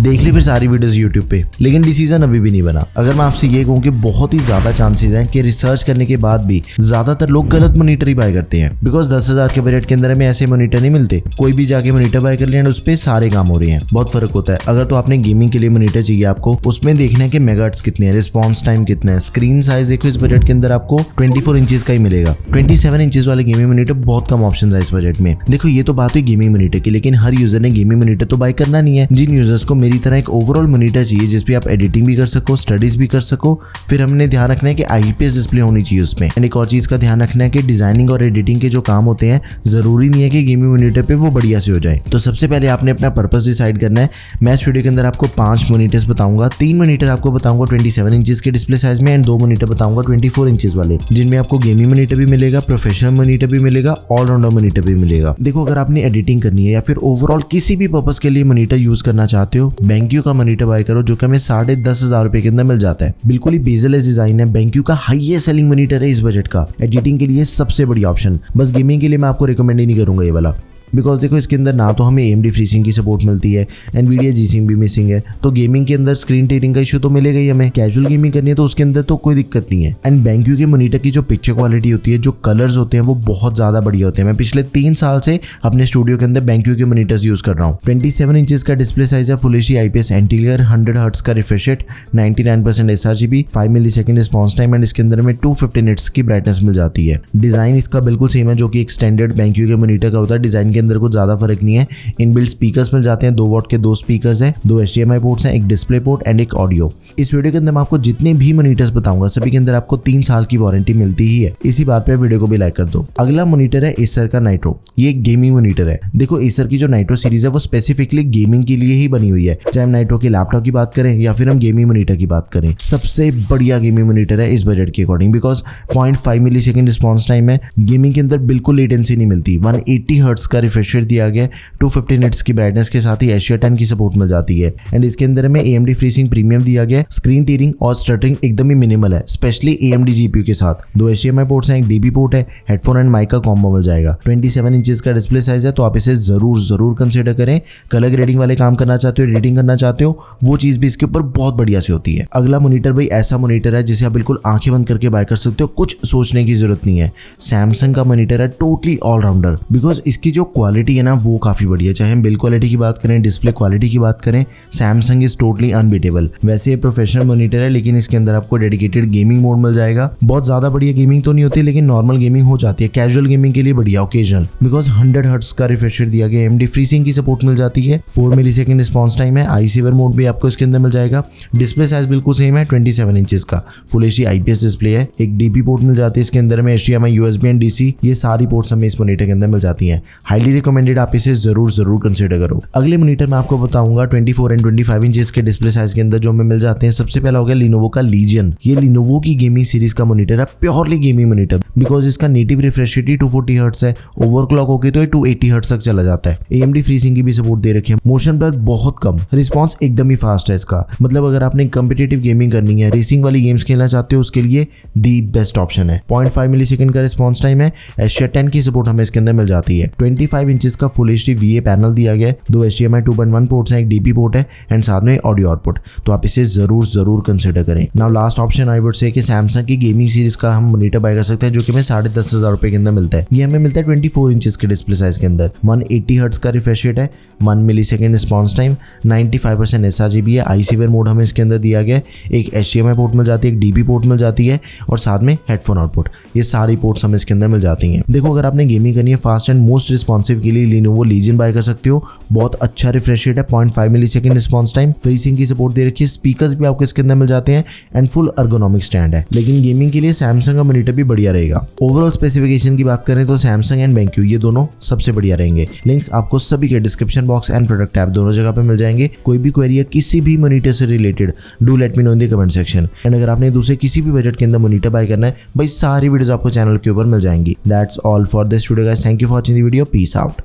देख ली फिर सारी वीडियोस यूट्यूब पे, लेकिन डिसीजन अभी भी नहीं बना। अगर मैं आपसे ये कहूँ कि बहुत ही ज्यादा चांसेस हैं कि रिसर्च करने के बाद भी ज्यादातर लोग गलत मॉनिटर ही बाय करते हैं, बिकॉज 10,000 के बजट के अंदर हमें ऐसे मॉनिटर नहीं मिलते। कोई भी जाके मॉनिटर बाय कर लिया, उस पर सारे काम हो रहे हैं, बहुत फर्क होता है। अगर तो आपने गेमिंग के लिए मॉनिटर चाहिए, आपको उसमें देखना है कि मेगाहर्ट्ज कितने हैं, रिस्पॉन्स टाइम कितना है, स्क्रीन साइज देखो इस बजट के अंदर आपको 24 इंचेस का ही मिलेगा। 27 इंचेस वाले गेमिंग मॉनिटर बहुत कम ऑप्शन है इस बजट में। देखो ये तो बात हुई गेमिंग मॉनिटर की, लेकिन हर यूजर ने गेमिंग मॉनिटर तो बाय करना नहीं है। जिन यूजर्स को मेरी तरह एक ओवरऑल मॉनिटर चाहिए जिसपे आप एडिटिंग भी कर सको, स्टडीज भी कर सको, फिर हमने ध्यान रखना है कि आईपीएस डिस्प्ले होनी चाहिए उसमें। एंड एक और चीज का ध्यान रखना है कि डिजाइनिंग और एडिटिंग के जो काम होते हैं जरूरी नहीं है कि गेमिंग मॉनिटर पे वो बढ़िया से हो जाए। तो सबसे पहले आपने अपना पर्पस डिसाइड करना है। मैं इस वीडियो के अंदर आपको 5 मॉनिटर्स बताऊंगा। 3 मॉनिटर आपको बताऊंगा 27 इंचेस के डिस्प्ले साइज में, एंड 2 मॉनिटर बताऊंगा 24 इंचेस वाले, जिनमें आपको गेमिंग मॉनिटर भी मिलेगा, प्रोफेशनल मॉनिटर भी मिलेगा, ऑलराउंडर मॉनिटर भी मिलेगा। देखो अगर आपने एडिटिंग करनी है या फिर ओवरऑल किसी भी पर्पस के लिए मॉनिटर यूज करना चाहते हो, BenQ का मॉनिटर बाय करो, जो कि हमें 10,500 रुपए के अंदर मिल जाता है। बिल्कुल ही बेजलेस डिजाइन है, BenQ का हाईएस्ट सेलिंग मॉनिटर है इस बजट का। एडिटिंग के लिए सबसे बड़ी ऑप्शन। बस गेमिंग के लिए मैं आपको रिकमेंड ही नहीं करूंगा ये वाला, बिकॉज देखो इसके अंदर ना तो हमें AMD FreeSync की सपोर्ट मिलती है, NVIDIA G-Sync भी मिसिंग है। तो गेमिंग के अंदर स्क्रीन टीयरिंग का इशू तो मिलेगा ही हमें। कैजुअल गेमिंग करनी है तो उसके अंदर तो कोई दिक्कत नहीं है। एंड BenQ के मॉनिटर की जो पिक्चर क्वालिटी होती है, जो कलर्स होते हैं, वो बहुत ज्यादा बढ़िया होते हैं। मैं पिछले 3 साल से अपने स्टूडियो के अंदर BenQ के मॉनिटर्स यूज कर रहा हूँ। 27 इंचेस का डिस्प्ले साइज है, full HD IPS anti glare, 100 hertz का refresh rate, 99% sRGB, 5 millisecond response time, and इसके अंदर में 250 निट्स की ब्राइटनेस मिल जाती है। डिजाइन इसका बिल्कुल सेम है जो कि एक स्टैंडर्ड BenQ के मॉनिटर का होता है। डिजाइन के अंदर कुछ ज्यादा फर्क नहीं है। इनबिल्ट स्पीकर्स मिल जाते हैं, 2 वॉट के 2 स्पीकर्स हैं, 2 HDMI पोर्ट्स हैं, एक डिस्प्ले पोर्ट एंड एक ऑडियो। इस वीडियो के अंदर मैं आपको जितने भी मॉनिटर्स बताऊंगा सभी के अंदर आपको 3 साल की वारंटी मिलती ही है। इसी बात पे वीडियो को भी लाइक कर दो। अगला मॉनिटर है Acer का नाइट्रो। ये एक गेमिंग मॉनिटर है। देखो Acer की जो नाइट्रो सीरीज है वो स्पेसिफिकली गेमिंग के लिए ही बनी हुई है। चाहे हम नाइट्रो की लैपटॉप की बात करें या फिर हम गेमिंग मॉनिटर की बात करें, सबसे बढ़िया गेमिंग मॉनिटर है इस बजट के according, because 0.5 millisecond response time है। गेमिंग के अंदर बिल्कुल लेटेंसी नहीं मिलती। 180 हर्ट्ज का रिफ्रेश रेट दिया गया, 250 निट्स की ब्राइटनेस के साथ ही Asia 10 की सपोर्ट मिल जाती है। एंड इसके अंदर में AMD FreeSync प्रीमियम दिया गया है। स्क्रीन टीयरिंग और स्टटरिंग एकदम ही मिनिमल है, स्पेशली AMD GPU के साथ। 2 HDMI पोर्ट्स हैं, एक DB पोर्ट है, हेडफोन एंड माइक का कॉम्बो मिल जाएगा। 27 इंचेस का डिस्प्ले साइज है, तो आप इसे जरूर कंसीडर करें। कलर ग्रेडिंग वाले काम करना चाहते हो, एडिटिंग करना चाहते हो, वो चीज भी इसके ऊपर बहुत बढ़िया से होती है। अगला मॉनिटर भाई ऐसा मॉनिटर है जिसे आप बिल्कुल आंखें बंद करके बाय कर सकते हो, कुछ सोचने की जरूरत नहीं है। सैमसंग का मॉनिटर है, टोटली ऑलराउंडर, बिकॉज इसकी जो क्वालिटी है ना वो काफी बढ़िया। चाहे हम बिल्ड क्वालिटी की बात करें, डिस्प्ले क्वालिटी की बात करें, सैमसंग इज टोटली अनबीटेबल। वैसे ये प्रोफेशनल मॉनिटर है, लेकिन इसके अंदर आपको डेडिकेटेड गेमिंग मोड मिल जाएगा। बहुत ज्यादा बढ़िया गेमिंग तो नहीं होती, लेकिन नॉर्मल गेमिंग हो जाती है। कैजुअल गेमिंग के लिए बढ़िया, ओकेजनल, बिकॉज 100 हर्ट्ज का रिफ्रेश रेट दिया गया। AMD FreeSync की सपोर्ट मिल जाती है, 4 मिलीसेकंड रिस्पॉन्स टाइम है, आई-सेवर मोड भी आपको इसके अंदर मिल जाएगा। डिस्प्ले साइज बिल्कुल सेम है, 27 इंचेस का फुल HD IPS डिस्प्ले है। एक DP पोर्ट मिल जाती है इसके अंदर में, HDMI, USB एंड DC, ये सारी पोर्ट्स हमें इस मॉनिटर के अंदर मिल जाती हैं। हाईली रिकमेंडेड, आप इसे जरूर कंसीडर करो। अगले मॉनिटर मैं आपको बताऊंगा 24 एंड 25 इंचेस के डिस्प्ले साइज के अंदर जो हमें मिल जाते हैं। सबसे पहला हो गया Lenovo का Legion। ये Lenovo की गेमिंग सीरीज का मॉनिटर है, प्योरली गेमिंग मॉनिटर, बिकॉज इसका नेटिव रिफ्रेश रेट 240 हर्ट्ज है। ओवरक्लॉक होगी तो 280 हर्ट्ज तक चला जाता है। AMD FreeSync की भी सपोर्ट दे रखी है। मोशन ब्लर बहुत कम, रिस्पॉन्स एकदम ही फास्ट है इसका। मतलब अगर आपने कॉम्पिटिटिव गेमिंग करनी है, रेसिंग वाली गेम्स खेलना चाहते हो, उसके लिए दी बेस्ट ऑप्शन है। 0.5 मिलीसेकंड का रिस्पॉन्स टाइम है। Asia 10 की सपोर्ट हमें इसके अंदर मिल जाती है। 25 इंचेस का फुल HD VA पैनल दिया गया है, 2 HDMI 2.1 पोर्ट्स हैं, एक DP पोर्ट है एंड साथ में ऑडियो आउटपुट। तो आप इसे जरूर कंसीडर करें। Now last option I would say कि सैमसंग की गेमिंग सीरीज का हम मॉनिटर बाय कर सकते हैं, जो कि हमें 10,500 रुपए के अंदर मिलता है। ये हमें मिलता है 24 इंचेस के डिस्प्ले साइज के अंदर। 180 हर्ट्ज का रिफ्रेश रेट है, 1 मिलीसेकंड रिस्पॉन्स टाइम, 95% sRGB है, आई-सेवर मोड हमें इसके अंदर दिया गया है। एक HDMI पोर्ट मिल जाती है, एक DP पोर्ट मिल जाती है और साथ में हेडफोन आउटपुट। ये सारी पोर्ट्स हमें इसके अंदर मिल जाती हैं। देखो अगर आपने गेमिंग करनी है फास्ट एंड मोस्ट रिस्पॉन्सिव के लिए Lenovo Legion बाय कर सकते हो। बहुत अच्छा रिफ्रेश रेट है, 0.5 मिलीसेकंड रिस्पॉन्स टाइम, FreeSync की सपोर्ट दे रखी है, स्पीकर्स भी आपको इसके अंदर मिल जाते हैं एंड फुल अर्गोनॉमिक स्टैंड है। लेकिन गेमिंग के लिए सैमसंग का मॉनिटर भी बढ़िया रहेगा। ओवरऑल स्पेसिफिकेशन की बात करें तो सैमसंग एंड BenQ ये दोनों सबसे बढ़िया रहेंगे। लिंक्स आपको सभी के description box and product tab दोनों जगह पे मिल जाएंगे। कोई भी क्वेरी है किसी भी मॉनिटर से related, do let me know in the comment section. And अगर आपने दूसरे किसी भी बजट के अंदर मॉनिटर बाय करना है, भाई सारी वीडियोस आपको चैनल के ऊपर मिल जाएंगी। That's all for this video guys, thank you for watching the video, peace out.